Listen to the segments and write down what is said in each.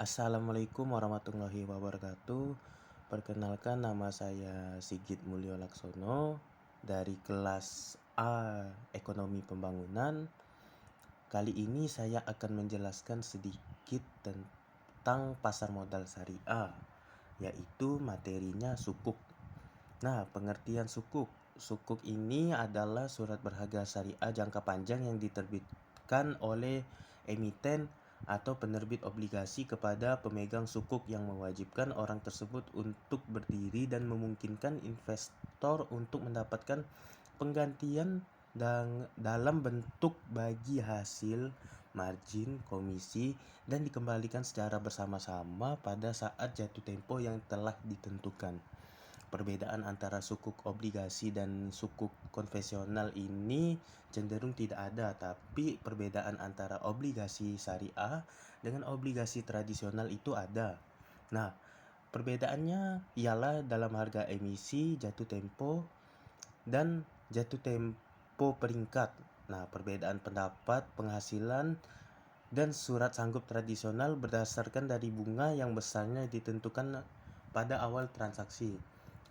Assalamualaikum warahmatullahi wabarakatuh. Perkenalkan, nama saya Sigit Mulyo Laksono dari kelas A Ekonomi Pembangunan. Kali ini saya akan menjelaskan sedikit tentang pasar modal syariah, yaitu materinya sukuk. Nah, pengertian sukuk. Sukuk ini adalah surat berharga syariah jangka panjang yang diterbitkan oleh emiten atau penerbit obligasi kepada pemegang sukuk yang mewajibkan orang tersebut untuk berdiri dan memungkinkan investor untuk mendapatkan penggantian dalam bentuk bagi hasil, margin, komisi, dan dikembalikan secara bersama-sama pada saat jatuh tempo yang telah ditentukan. Perbedaan antara sukuk obligasi dan sukuk konvensional ini cenderung tidak ada, tapi perbedaan antara obligasi syariah dengan obligasi tradisional itu ada. Nah, perbedaannya ialah dalam harga emisi, jatuh tempo, dan jatuh tempo peringkat. Nah, perbedaan pendapat, penghasilan, dan surat sanggup tradisional berdasarkan dari bunga yang besarnya ditentukan pada awal transaksi.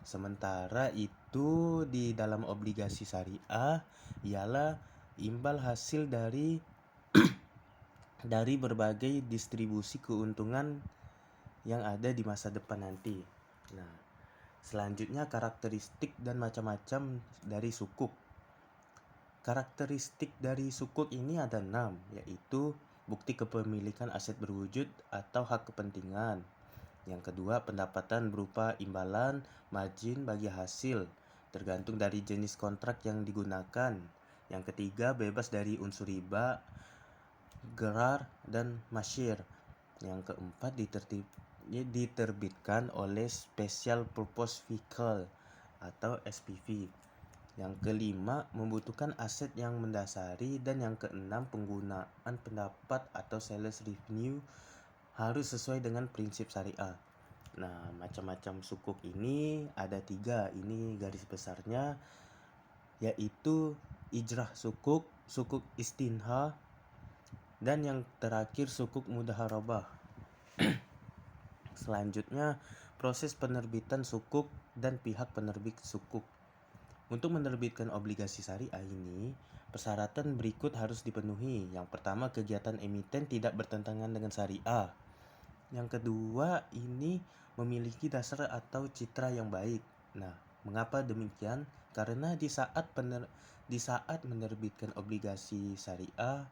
Sementara itu di dalam obligasi syariah ialah imbal hasil dari berbagai distribusi keuntungan yang ada di masa depan nanti. Nah, selanjutnya karakteristik dan macam-macam dari sukuk. Karakteristik dari sukuk ini ada 6, yaitu bukti kepemilikan aset berwujud atau hak kepentingan. Yang kedua, pendapatan berupa imbalan, margin bagi hasil, tergantung dari jenis kontrak yang digunakan. Yang ketiga, bebas dari unsur riba, gerar, dan masyir. Yang keempat, diterbitkan oleh Special Purpose Vehicle atau SPV. Yang kelima, membutuhkan aset yang mendasari. Dan yang keenam, penggunaan pendapat atau sales revenue harus sesuai dengan prinsip syariah. Nah, macam-macam sukuk ini ada 3, ini garis besarnya, yaitu ijrah sukuk, sukuk istinha, dan yang terakhir sukuk mudaharabah. Selanjutnya, proses penerbitan sukuk dan pihak penerbit sukuk. Untuk menerbitkan obligasi syariah ini, persyaratan berikut harus dipenuhi. Yang pertama, kegiatan emiten tidak bertentangan dengan syariah. Yang kedua, ini memiliki dasar atau citra yang baik. Nah, mengapa demikian? Karena di saat menerbitkan obligasi syariah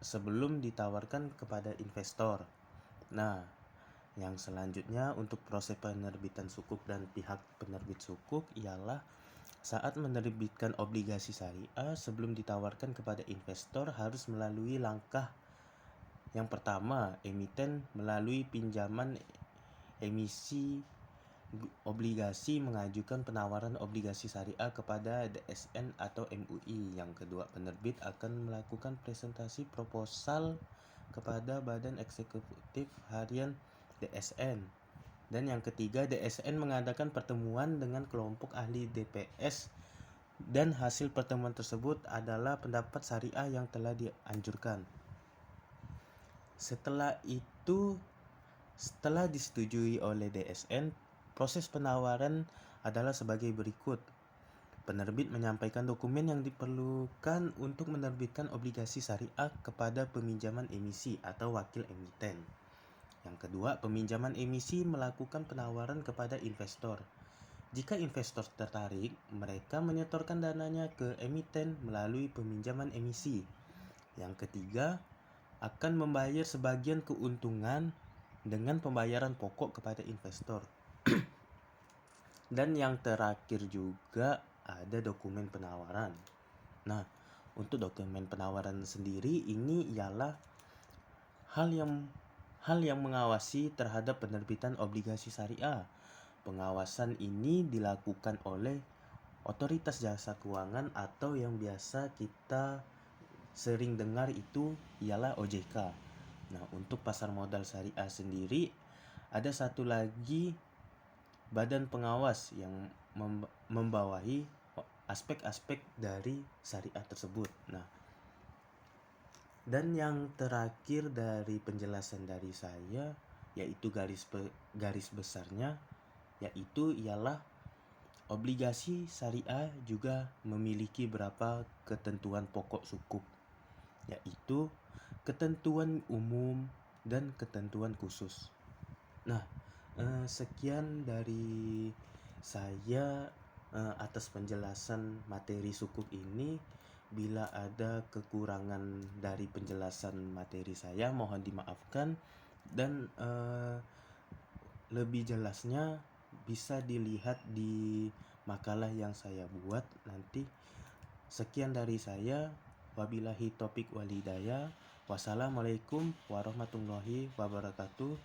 sebelum ditawarkan kepada investor. Nah, yang selanjutnya untuk proses penerbitan sukuk dan pihak penerbit sukuk ialah saat menerbitkan obligasi syariah sebelum ditawarkan kepada investor harus melalui langkah. Yang pertama, emiten melalui pinjaman emisi obligasi mengajukan penawaran obligasi syariah kepada DSN atau MUI. Yang kedua, penerbit akan melakukan presentasi proposal kepada Badan Eksekutif Harian DSN. Dan yang ketiga, DSN mengadakan pertemuan dengan kelompok ahli DPS dan hasil pertemuan tersebut adalah pendapat syariah yang telah dianjurkan. Setelah disetujui oleh DSN, proses penawaran adalah sebagai berikut. Penerbit menyampaikan dokumen yang diperlukan untuk menerbitkan obligasi syariah kepada peminjaman emisi atau wakil emiten. Yang kedua, peminjaman emisi melakukan penawaran kepada investor. Jika investor tertarik, mereka menyetorkan dananya ke emiten melalui peminjaman emisi. Yang ketiga, akan membayar sebagian keuntungan dengan pembayaran pokok kepada investor. Dan yang terakhir juga ada dokumen penawaran. Nah, untuk dokumen penawaran sendiri ini ialah hal yang mengawasi terhadap penerbitan obligasi syariah. Pengawasan ini dilakukan oleh otoritas jasa keuangan atau yang biasa kita sering dengar itu ialah OJK. Nah, untuk pasar modal syariah sendiri ada satu lagi badan pengawas yang membawahi aspek-aspek dari syariah tersebut. Nah, Dan yang terakhir dari penjelasan dari saya, yaitu garis besarnya, yaitu ialah obligasi syariah juga memiliki beberapa ketentuan pokok sukuk, yaitu ketentuan umum dan ketentuan khusus. Nah, sekian dari saya atas penjelasan materi sukuk ini. Bila ada kekurangan dari penjelasan materi saya, mohon dimaafkan. Dan lebih jelasnya bisa dilihat di makalah yang saya buat nanti. Sekian dari saya. Wabillahi taufiq wal hidayah. Wassalamualaikum warahmatullahi wabarakatuh.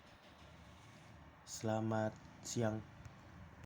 Selamat siang.